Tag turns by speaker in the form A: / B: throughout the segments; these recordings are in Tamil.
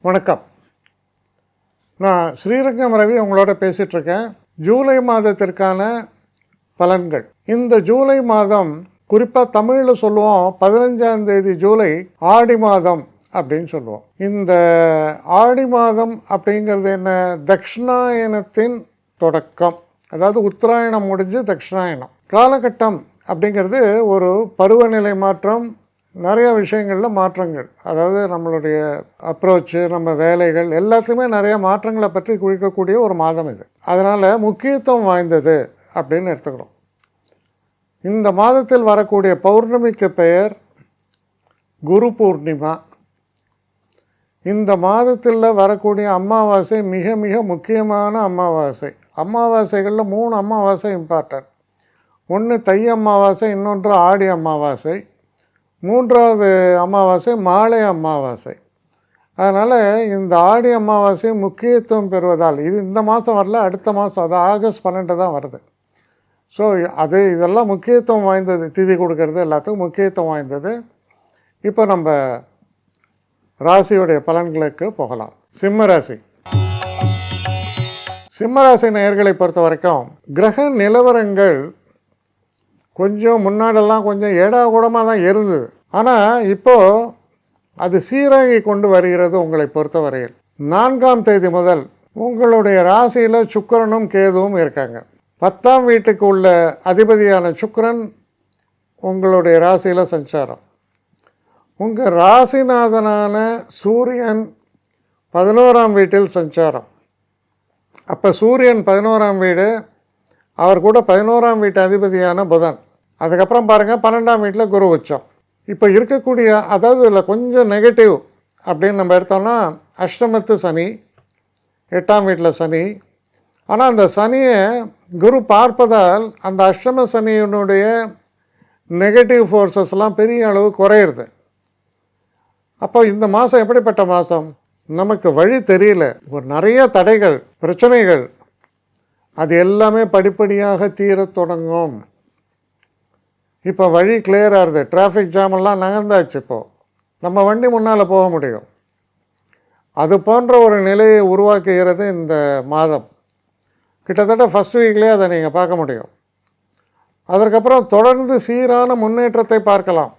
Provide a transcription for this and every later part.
A: வணக்கம். நான் ஸ்ரீரங்கம் ரவி உங்களோட பேசிகிட்ருக்கேன். ஜூலை மாதத்திற்கான பலன்கள். இந்த ஜூலை மாதம் குறிப்பாக தமிழில் சொல்லுவோம் 15ஆம் தேதி ஜூலை ஆடி மாதம் அப்படின்னு சொல்லுவோம். இந்த ஆடி மாதம் அப்படிங்கிறது என்ன? தக்ஷிணாயனத்தின் தொடக்கம். அதாவது உத்தராயணம் முடிஞ்சு தக்ஷிணாயனம் காலகட்டம் அப்படிங்கிறது ஒரு பருவநிலை மாற்றம், நிறைய விஷயங்களில் மாற்றங்கள். அதாவது நம்மளுடைய அப்ரோச்சு, நம்ம வேலைகள் எல்லாத்துலேயுமே நிறைய மாற்றங்களை பற்றி குறிக்கக்கூடிய ஒரு மாதம் இது. அதனால் முக்கியத்துவம் வாய்ந்தது அப்படின்னு எடுத்துக்கிறோம். இந்த மாதத்தில் வரக்கூடிய பௌர்ணமிக்கு பெயர் குரு பூர்ணிமா. இந்த மாதத்தில் வரக்கூடிய அமாவாசை மிக மிக முக்கியமான அமாவாசை. அமாவாசைகளில் 3 அமாவாசை இம்பார்ட்டன்ட். ஒன்று தை அமாவாசை, இன்னொன்று ஆடி அமாவாசை, 3வது அமாவாசை மாலை அமாவாசை. அதனால் இந்த ஆடி அமாவாசை முக்கியத்துவம் பெறுவதால் இது இந்த மாதம் வரல, அடுத்த மாதம், அது ஆகஸ்ட் 12 தான் வருது. ஸோ இதெல்லாம் முக்கியத்துவம் வாய்ந்தது. திதி கொடுக்கறது எல்லாத்துக்கும் முக்கியத்துவம் வாய்ந்தது. இப்போ நம்ம ராசியுடைய பலன்களுக்கு போகலாம். சிம்மராசி. சிம்மராசி நேயர்களை பொறுத்த வரைக்கும் கிரக நிலவரங்கள் கொஞ்சம் முன்னாடெல்லாம் கொஞ்சம் ஏடாகூடமாக தான் இருந்தது. ஆனால் இப்போது அது சீராகி கொண்டு வருகிறது. உங்களை பொறுத்தவரையில் 4ஆம் தேதி முதல் உங்களுடைய ராசியில் சுக்கிரனும் கேதுவும் இருக்காங்க. 10ஆம் வீட்டுக்கு உள்ள அதிபதியான சுக்கிரன் உங்களுடைய ராசியில் சஞ்சாரம். உங்கள் ராசிநாதனான சூரியன் 11ஆம் வீட்டில் சஞ்சாரம். அப்போ சூரியன் 11ஆம் வீடு, அவர் கூட 11ஆம் வீட்டு அதிபதியான புதன். அதுக்கப்புறம் பாருங்கள் 12ஆம் வீட்டில் குரு உச்சம். இப்போ இருக்கக்கூடிய, அதாவது இதில் கொஞ்சம் நெகட்டிவ் அப்படின்னு நம்ம எடுத்தோம்னா அஷ்டமத்து சனி, 8ஆம் வீட்டில் சனி. ஆனால் அந்த சனியை குரு பார்ப்பதால் அந்த அஷ்டம சனியினுடைய நெகட்டிவ் ஃபோர்ஸஸ்லாம் பெரிய அளவு குறையிறது. அப்போ இந்த மாதம் எப்படிப்பட்ட மாதம்? நமக்கு வழி தெரியல, ஒரு நிறைய தடைகள், பிரச்சனைகள், அது எல்லாமே படிப்படியாக தீரத் தொடங்கும். இப்போ வழி கிளியர் ஆகுது. டிராஃபிக் ஜாமெல்லாம் நகர்ந்தாச்சு. இப்போது நம்ம வண்டி முன்னால் போக முடியும். அது போன்ற ஒரு நிலையை உருவாக்குகிறது இந்த மாதம். கிட்டத்தட்ட ஃபஸ்ட் வீக்லேயே அதை நீங்கள் பார்க்க முடியும். அதற்கப்புறம் தொடர்ந்து சீரான முன்னேற்றத்தை பார்க்கலாம்.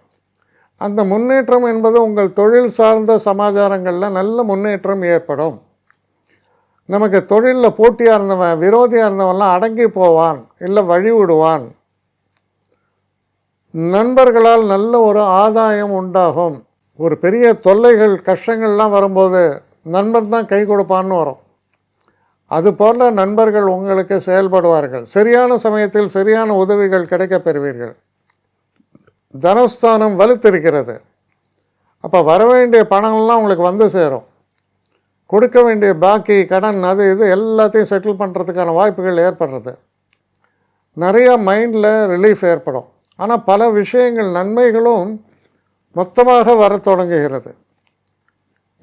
A: அந்த முன்னேற்றம் என்பது உங்கள் தொழில் சார்ந்த சமாச்சாரங்களில் நல்ல முன்னேற்றம் ஏற்படும். நமக்கு தொழிலில் போட்டியாக இருந்தவன், விரோதியாக இருந்தவன்லாம் அடங்கி போவான், இல்லை வழி விடுவான். நண்பர்களால் நல்ல ஒரு ஆதாயம் உண்டாகும். ஒரு பெரிய தொல்லைகள், கஷ்டங்கள்லாம் வரும்போது நண்பர் தான் கை கொடுப்பான்னு வரும். அதுபோல் நண்பர்கள் உங்களுக்கு செயல்படுவார்கள். சரியான சமயத்தில் சரியான உதவிகள் கிடைக்கப் பெறுவீர்கள். தனஸ்தானம் வலுத்திருக்கிறது. அப்போ வர வேண்டிய பணங்கள்லாம் உங்களுக்கு வந்து சேரும். கொடுக்க வேண்டிய பாக்கி, கடன், அது இது எல்லாத்தையும் செட்டில் பண்ணுறதுக்கான வாய்ப்புகள் ஏற்படுறது. நிறையா மைண்டில் ரிலீஃப் ஏற்படும். ஆனால் பல விஷயங்கள், நன்மைகளும் மொத்தமாக வர தொடங்குகிறது.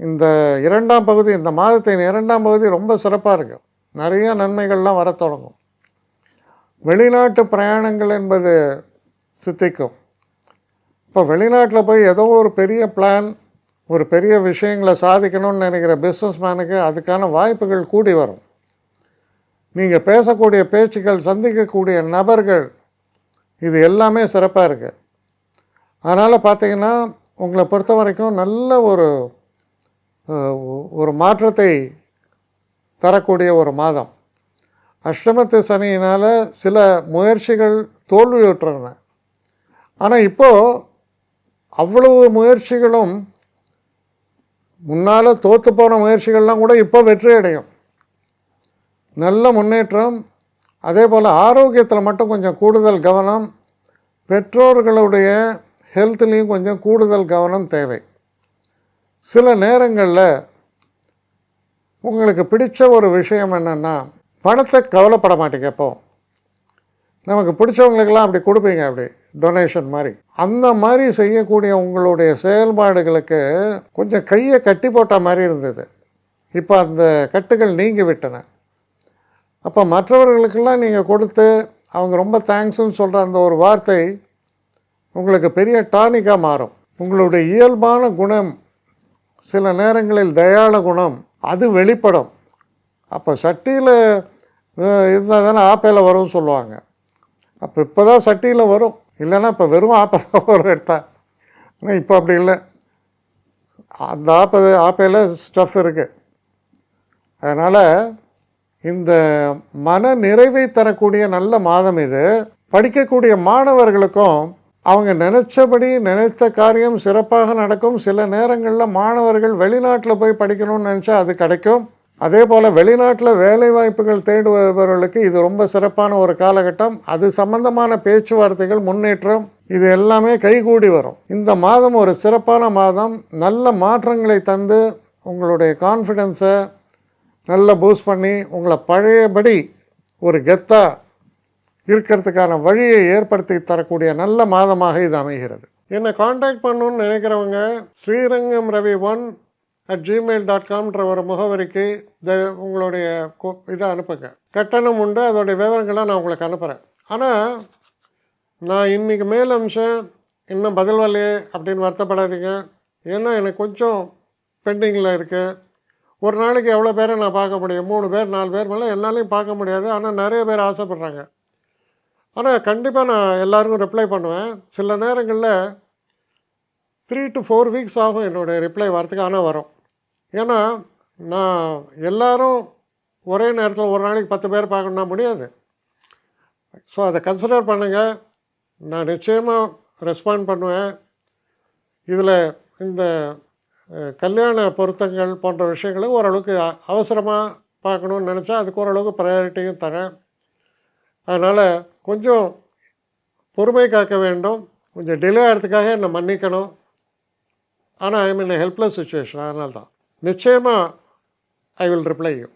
A: இந்த 2ஆம் பகுதி, இந்த மாதத்தின் 2ஆம் பகுதி ரொம்ப சிறப்பாக இருக்குது. நிறைய நன்மைகள்லாம் வர தொடங்கும். வெளிநாட்டு பிரயாணங்கள் என்பது சித்திக்கும். இப்போ வெளிநாட்டில் போய் ஏதோ ஒரு பெரிய பிளான், ஒரு பெரிய விஷயங்களை சாதிக்கணும்னு நினைக்கிற பிஸ்னஸ் மேனுக்கு அதுக்கான வாய்ப்புகள் கூடி வரும். நீங்கள் பேசக்கூடிய பேச்சுக்கள், சந்திக்கக்கூடிய நபர்கள், இது எல்லாமே சிறப்பாக இருக்குது. அதனால் பார்த்திங்கன்னா உங்களை பொறுத்த வரைக்கும் நல்ல ஒரு மாற்றத்தை தரக்கூடிய ஒரு மாதம். அஷ்டமத்து சனியினால் சில முயற்சிகள் தோல்வியுற்றன. ஆனால் இப்போது அவ்வளவு முயற்சிகளும், முன்னால் தோற்று போன முயற்சிகள்லாம் கூட இப்போ வெற்றி அடையும். நல்ல முன்னேற்றம். அதே போல் ஆரோக்கியத்தில் மட்டும் கொஞ்சம் கூடுதல் கவனம். பெற்றோர்களுடைய ஹெல்த்லேயும் கொஞ்சம் கூடுதல் கவனம் தேவை. சில நேரங்களில் உங்களுக்கு பிடிச்ச ஒரு விஷயம் என்னென்னா, பணத்தை கவலைப்பட மாட்டீங்க. இப்போ நமக்கு பிடிச்சவங்களுக்கெல்லாம் அப்படி கொடுப்பீங்க, அப்படி டொனேஷன் மாதிரி. அந்த மாதிரி செய்யக்கூடிய உங்களுடைய செயல்பாடுகளுக்கு கொஞ்சம் கையை கட்டி போட்ட மாதிரி இருந்தது. இப்போ அந்த கட்டுகள் நீங்கி விட்டன. அப்போ மற்றவர்களுக்கெல்லாம் நீங்கள் கொடுத்து அவங்க ரொம்ப தேங்க்ஸ்ன்னு சொல்கிற அந்த ஒரு வார்த்தை உங்களுக்கு பெரிய டானிக்காக மாறும். உங்களுடைய இயல்பான குணம் சில நேரங்களில் தயாள குணம் அது வெளிப்படும். அப்போ சட்டியில் இருந்தால் தானே ஆப்பையில் வரும்னு சொல்லுவாங்க. அப்போ இப்போ தான் சட்டியில் வரும், இல்லைன்னா இப்போ வெறும் ஆப்பை தான் வரும் எடுத்தா. ஆனால் இப்போ அப்படி இல்லை, அந்த ஆப்பையில் ஸ்டஃப் இருக்குது. அதனால் இந்த மன நிறைவை தரக்கூடிய நல்ல மாதம் இது. படிக்கக்கூடிய மாணவர்களுக்கும் அவங்க நினச்சபடி நினைத்த காரியம் சிறப்பாக நடக்கும். சில நேரங்களில் மாணவர்கள் வெளிநாட்டில் போய் படிக்கணும்னு நினச்சா அது கிடைக்கும். அதே போல் வெளிநாட்டில் வேலை வாய்ப்புகள் தேடுபவர்களுக்கு இது ரொம்ப சிறப்பான ஒரு காலகட்டம். அது சம்பந்தமான பேச்சுவார்த்தைகள், முன்னேற்றம், இது எல்லாமே கைகூடி வரும். இந்த மாதம் ஒரு சிறப்பான மாதம். நல்ல மாற்றங்களை தந்து உங்களுடைய கான்ஃபிடென்ஸை நல்லா பூஸ்ட் பண்ணி உங்களை பழையபடி ஒரு கெத்தாக இருக்கிறதுக்கான வழியை ஏற்படுத்தி தரக்கூடிய நல்ல மாதமாக இது அமைகிறது. என்னை காண்டாக்ட் பண்ணணுன்னு நினைக்கிறவங்க srirangam.ravi1@gmail.com ஒரு முகவரிக்கு உங்களுடைய இதை அனுப்புங்க. கட்டணம் உண்டு, அதோடைய விவரங்களை நான் உங்களுக்கு அனுப்புகிறேன். ஆனால் நான் இன்றைக்கி மேல் அம்சம் இன்னும் பதில் வரலையே அப்படின்னு வருத்தப்படாதீங்க. ஏன்னா எனக்கு கொஞ்சம் பெண்டிங்கில் இருக்குது. ஒரு நாளைக்கு எவ்வளோ பேரை நான் பார்க்க முடியும்? 3 பேர் 4 பேர் மேலே என்னாலையும் பார்க்க முடியாது. ஆனால் நிறைய பேர் ஆசைப்பட்றாங்க. ஆனால் கண்டிப்பாக நான் எல்லாருக்கும் ரிப்ளை பண்ணுவேன். சில நேரங்களில் 3 to 4 வீக்ஸ் ஆகும் என்னுடைய ரிப்ளை வரத்துக்கு. ஆனால் வரும். ஏன்னா நான் எல்லோரும் ஒரே நேரத்தில் ஒரு நாளைக்கு 10 பேர் பார்க்கணுன்னா முடியாது. ஸோ அதை கன்சிடர் பண்ணுங்கள். நான் நிச்சயமாக ரெஸ்பாண்ட் பண்ணுவேன். இதில் இந்த கல்யாண பொருத்தங்கள் போன்ற விஷயங்களை ஓரளவுக்கு அவசரமாக பார்க்கணுன்னு நினச்சா அதுக்கு ஓரளவுக்கு ப்ரையாரிட்டியும் தரேன். அதனால் கொஞ்சம் பொறுமை காக்க வேண்டும். கொஞ்சம் டிலே ஆகிறதுக்காக என்னை மன்னிக்கணும். ஆனால் ஐ மீன் ஹெல்ப்லெஸ் சுச்சுவேஷன். அதனால தான் நிச்சயமாக ஐ வில் ரிப்ளை யூ.